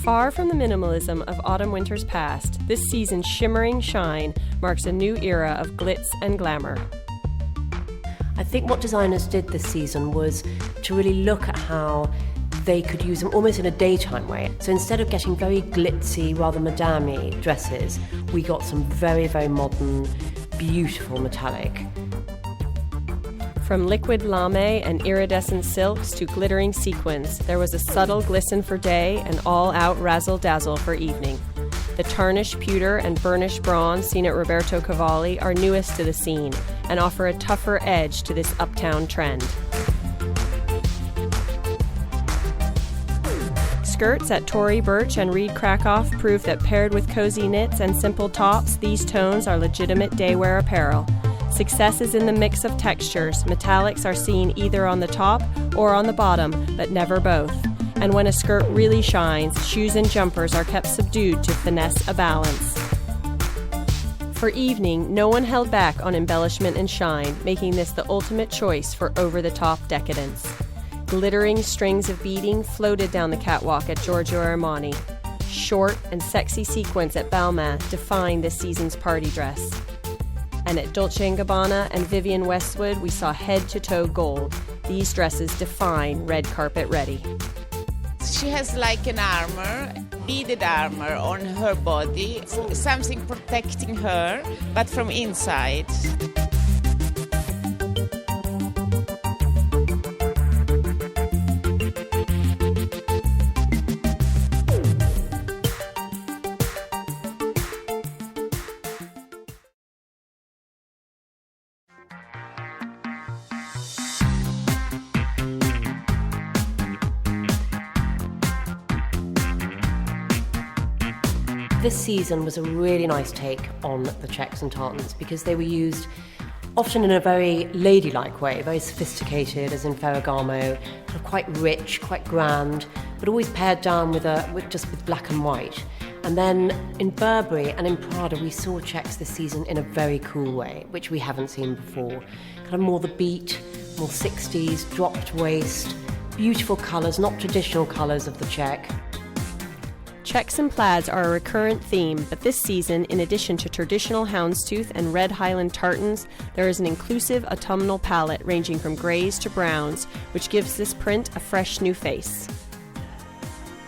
Far from the minimalism of autumn-winter's past, this season's shimmering shine marks a new era of glitz and glamour. I think what designers did this season was to really look at how they could use them almost in a daytime way. So instead of getting very glitzy, rather madame-y dresses, we got some very, very modern, beautiful metallic. From liquid lame and iridescent silks to glittering sequins, there was a subtle glisten for day and all-out razzle-dazzle for evening. The tarnished pewter and burnished bronze seen at Roberto Cavalli are newest to the scene and offer a tougher edge to this uptown trend. Skirts at Tory Burch and Reed Krakoff prove that paired with cozy knits and simple tops, these tones are legitimate daywear apparel. Success is in the mix of textures. Metallics are seen either on the top or on the bottom, but never both. And when a skirt really shines, shoes and jumpers are kept subdued to finesse a balance. For evening, no one held back on embellishment and shine, making this the ultimate choice for over-the-top decadence. Glittering strings of beading floated down the catwalk at Giorgio Armani. Short and sexy sequins at Balmain defined this season's party dress. And at Dolce & Gabbana and Vivienne Westwood, we saw head-to-toe gold. These dresses define red carpet ready. She has like an armor, beaded armor on her body, something protecting her, but from inside. This season was a really nice take on the checks and tartans because they were used often in a very ladylike way, very sophisticated, as in Ferragamo, kind of quite rich, quite grand, but always pared down with black and white. And then in Burberry and in Prada, we saw checks this season in a very cool way, which we haven't seen before. Kind of more the beat, more 60s, dropped waist, beautiful colours, not traditional colours of the check. Checks and plaids are a recurrent theme, but this season, in addition to traditional houndstooth and red Highland tartans, there is an inclusive autumnal palette ranging from greys to browns, which gives this print a fresh new face.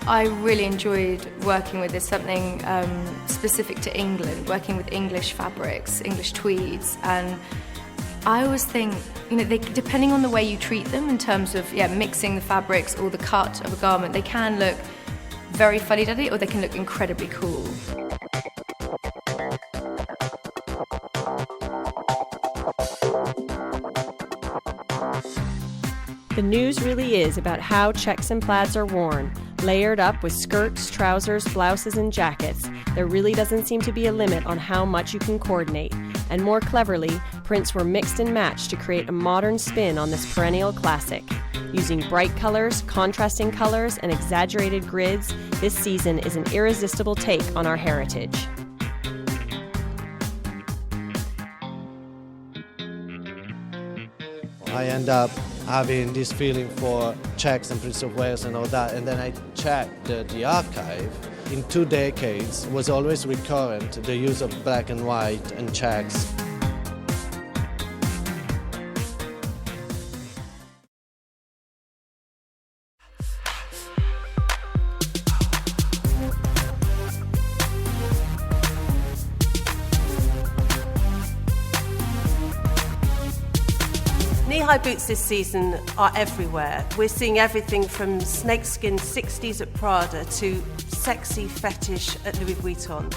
I really enjoyed working with this, something specific to England, working with English fabrics, English tweeds, and I always think, depending on the way you treat them in terms of mixing the fabrics or the cut of a garment, they can look very fuddy-duddy or they can look incredibly cool. The news really is about how checks and plaids are worn. Layered up with skirts, trousers, blouses, and jackets, there really doesn't seem to be a limit on how much you can coordinate. And more cleverly, prints were mixed and matched to create a modern spin on this perennial classic. Using bright colors, contrasting colors, and exaggerated grids, this season is an irresistible take on our heritage. I end up having this feeling for checks and Prince of Wales and all that, and then I checked the archive. In 2 decades was always recurrent, the use of black and white and checks. Knee-high boots this season are everywhere. We're seeing everything from snakeskin 60s at Prada to sexy fetish at Louis Vuitton,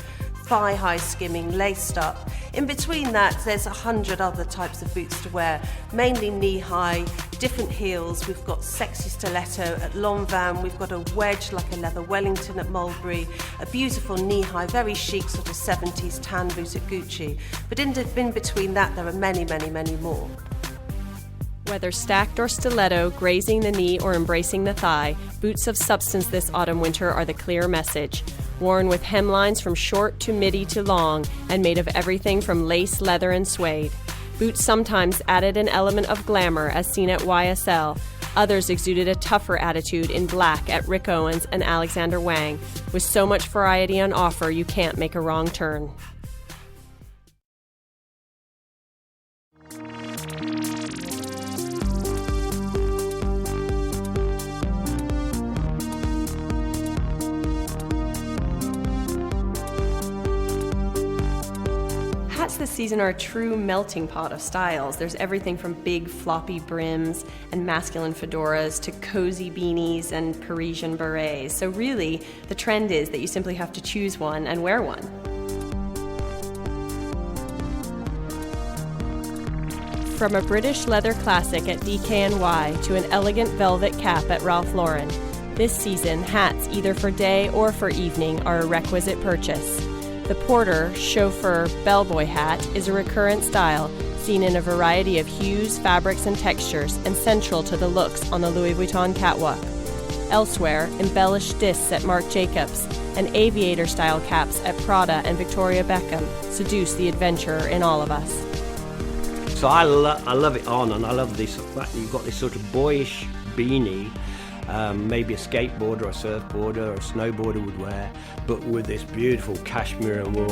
thigh-high skimming, laced up. In between that, there's 100 other types of boots to wear, mainly knee-high, different heels. We've got sexy stiletto at Lanvin, we've got a wedge like a leather Wellington at Mulberry, a beautiful knee-high, very chic sort of 70s tan boot at Gucci. But in between that, there are many, many, many more. Whether stacked or stiletto, grazing the knee or embracing the thigh, boots of substance this autumn-winter are the clear message. Worn with hemlines from short to midi to long and made of everything from lace, leather, and suede. Boots sometimes added an element of glamour as seen at YSL, Others exuded a tougher attitude in black at Rick Owens and Alexander Wang. With so much variety on offer, you can't make a wrong turn. Hats this season are a true melting pot of styles. There's everything from big floppy brims and masculine fedoras to cozy beanies and Parisian berets. So really, the trend is that you simply have to choose one and wear one. From a British leather classic at DKNY to an elegant velvet cap at Ralph Lauren, this season, hats either for day or for evening are a requisite purchase. The porter, chauffeur, bellboy hat is a recurrent style seen in a variety of hues, fabrics, and textures, and central to the looks on the Louis Vuitton catwalk. Elsewhere, embellished discs at Marc Jacobs and aviator-style caps at Prada and Victoria Beckham seduce the adventurer in all of us. So I love it on, and I love this fact that you've got this sort of boyish beanie. Maybe a skateboarder or a surfboarder or a snowboarder would wear, but with this beautiful cashmere and wool.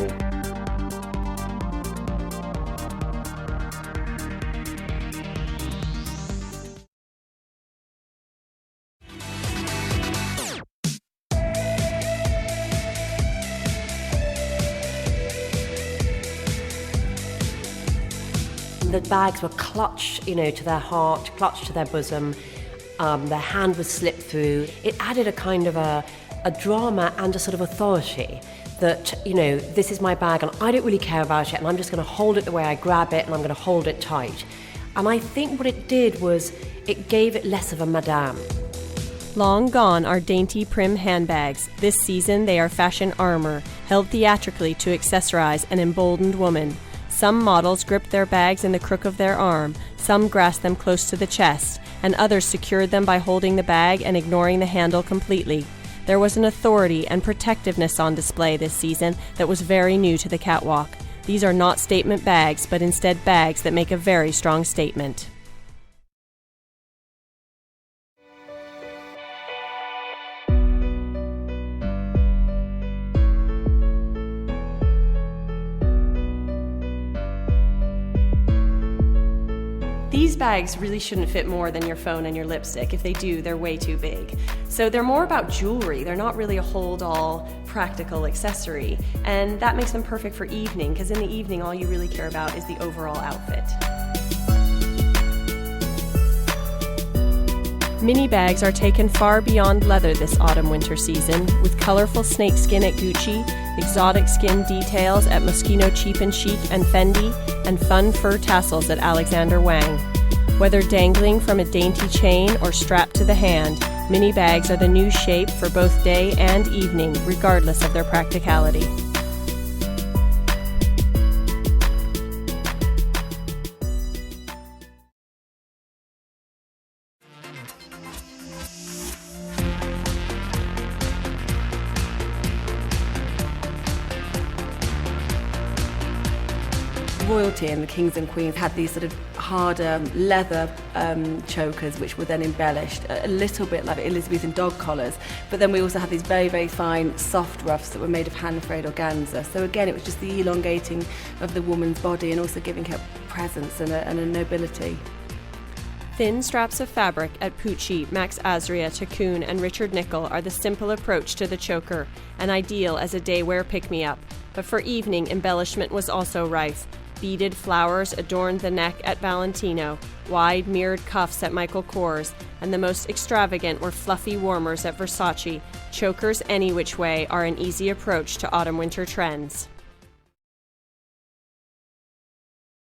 The bags were clutched, to their heart, clutched to their bosom. Their hand was slipped through. It added a kind of a drama and a sort of authority that, this is my bag and I don't really care about it and I'm just going to hold it the way I grab it and I'm going to hold it tight. And I think what it did was it gave it less of a madame. Long gone are dainty prim handbags. This season they are fashion armor, held theatrically to accessorize an emboldened woman. Some models gripped their bags in the crook of their arm, some grasped them close to the chest, and others secured them by holding the bag and ignoring the handle completely. There was an authority and protectiveness on display this season that was very new to the catwalk. These are not statement bags, but instead bags that make a very strong statement. These bags really shouldn't fit more than your phone and your lipstick. If they do, they're way too big. So they're more about jewelry. They're not really a hold-all practical accessory. And that makes them perfect for evening, because in the evening all you really care about is the overall outfit. Mini bags are taken far beyond leather this autumn-winter season, with colorful snakeskin at Gucci, exotic skin details at Moschino Cheap and Chic and Fendi, and fun fur tassels at Alexander Wang. Whether dangling from a dainty chain or strapped to the hand, mini bags are the new shape for both day and evening, regardless of their practicality. Royalty and the kings and queens had these sort of harder leather chokers, which were then embellished a little bit like Elizabethan dog collars, but then we also had these very, very fine soft ruffs that were made of hand-frayed organza. So again, it was just the elongating of the woman's body and also giving her presence and a nobility. Thin straps of fabric at Pucci, Max Azria, Cocoon, and Richard Nickel are the simple approach to the choker, and ideal as a day-wear pick-me-up. But for evening, embellishment was also rife. Beaded flowers adorned the neck at Valentino, wide mirrored cuffs at Michael Kors, and the most extravagant were fluffy warmers at Versace. Chokers any which way are an easy approach to autumn-winter trends.